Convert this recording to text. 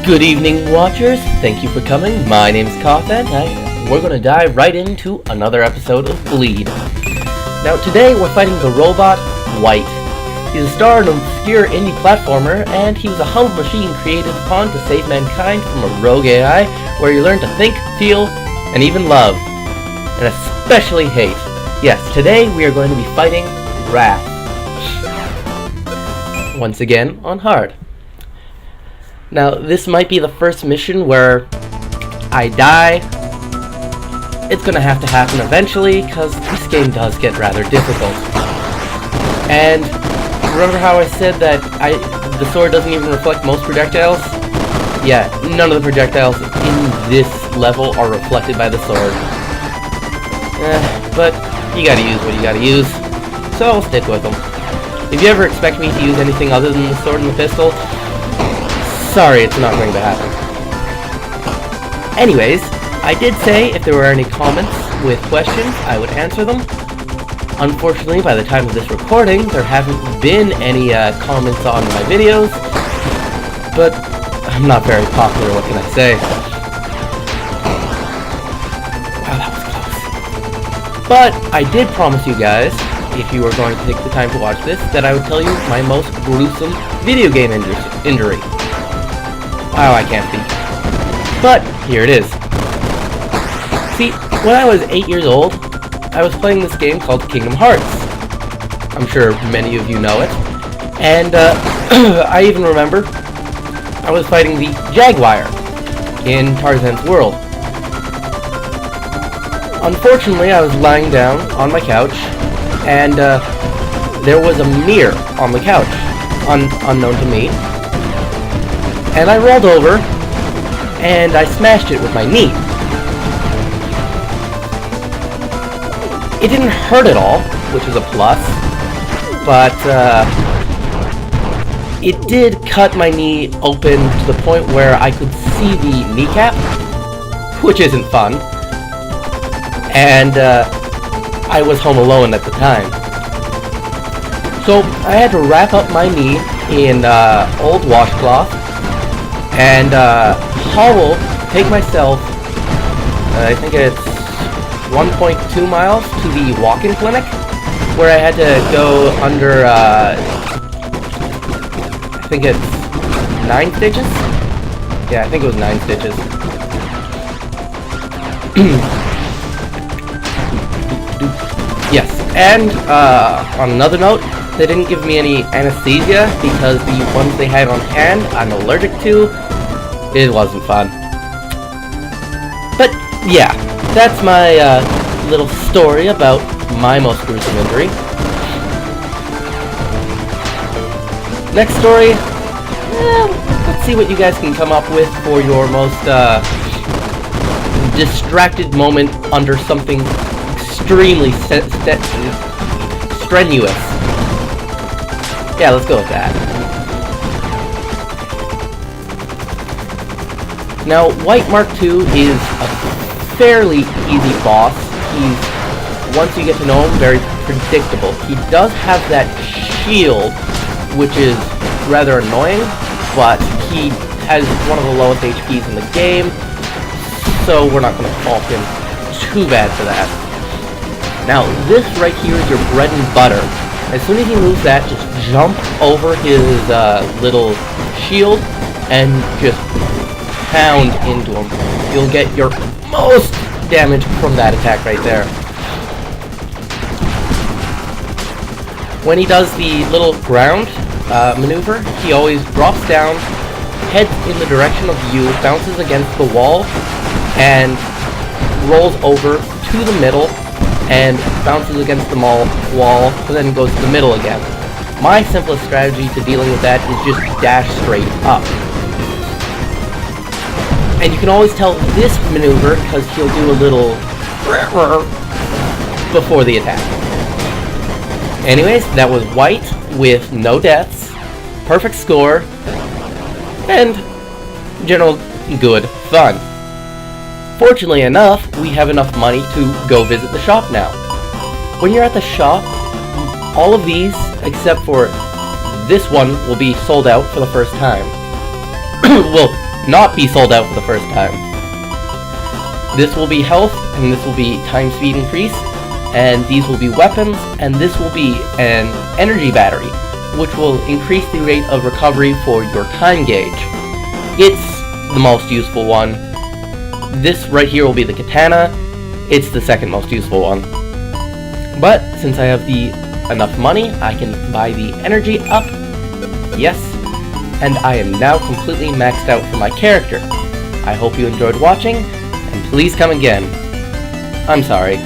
Good evening, watchers. Thank you for coming. My name's Cothand, and we're gonna dive right into another episode of Bleed. Now, today we're fighting the robot, White. He's a star in an obscure indie platformer, and he was a humble machine created upon to save mankind from a rogue AI, where you learn to think, feel, and even love. And especially hate. Yes, today we are going to be fighting Wrath. Once again, on hard. Now, this might be the first mission where I die. It's gonna have to happen eventually, because this game does get rather difficult. And remember how I said that the sword doesn't even reflect most projectiles? Yeah, none of the projectiles in this level are reflected by the sword. But you gotta use what you gotta use, so I'll stick with them. If you ever expect me to use anything other than the sword and the pistol, sorry, it's not going to happen. Anyways, I did say if there were any comments with questions, I would answer them. Unfortunately, by the time of this recording, there haven't been any comments on my videos, but I'm not very popular, what can I say? Wow, that was close. But I did promise you guys, if you were going to take the time to watch this, that I would tell you my most gruesome video game injury. Wow, I can't speak. But, here it is. See, when I was 8 years old, I was playing this game called Kingdom Hearts. I'm sure many of you know it. And, I even remember I was fighting the Jaguar in Tarzan's world. Unfortunately, I was lying down on my couch, and, there was a mirror on the couch, unknown to me. And I rolled over, and I smashed it with my knee. It didn't hurt at all, which is a plus, but it did cut my knee open to the point where I could see the kneecap, which isn't fun, and I was home alone at the time. So I had to wrap up my knee in old washcloth, and take myself, I think it's 1.2 miles to the walk-in clinic, where I had to go under, I think it's 9 stitches? Yeah, I think it was 9 stitches. Yes, and on another note, they didn't give me any anesthesia because the ones they had on hand I'm allergic to. It wasn't fun. But yeah, that's my little story about my most gruesome injury. Next story, let's see what you guys can come up with for your most distracted moment under something extremely strenuous. Yeah, let's go with that. Now, White Mark II is a fairly easy boss. Once you get to know him, very predictable. He does have that shield, which is rather annoying, but he has one of the lowest HPs in the game, so we're not going to fault him too bad for that. Now, this right here is your bread and butter. As soon as he moves that, just jump over his little shield and just pound into him. You'll get your most damage from that attack right there. When he does the little ground maneuver, he always drops down, heads in the direction of you, bounces against the wall, and rolls over to the middle, and bounces against the wall, and then goes to the middle again. My simplest strategy to dealing with that is just dash straight up. And you can always tell this maneuver because he'll do a little before the attack. Anyways, that was White with no deaths, perfect score, and general good fun. Fortunately enough, we have enough money to go visit the shop now. When you're at the shop, all of these, except for this one, will be sold out for the first time. Well, not be sold out for the first time. This will be health, and this will be time speed increase, and these will be weapons, and this will be an energy battery, which will increase the rate of recovery for your time gauge. It's the most useful one. This right here will be the katana. It's the second most useful one. But since I have enough money, I can buy the energy up. Yes. And I am now completely maxed out for my character. I hope you enjoyed watching, and please come again. I'm sorry.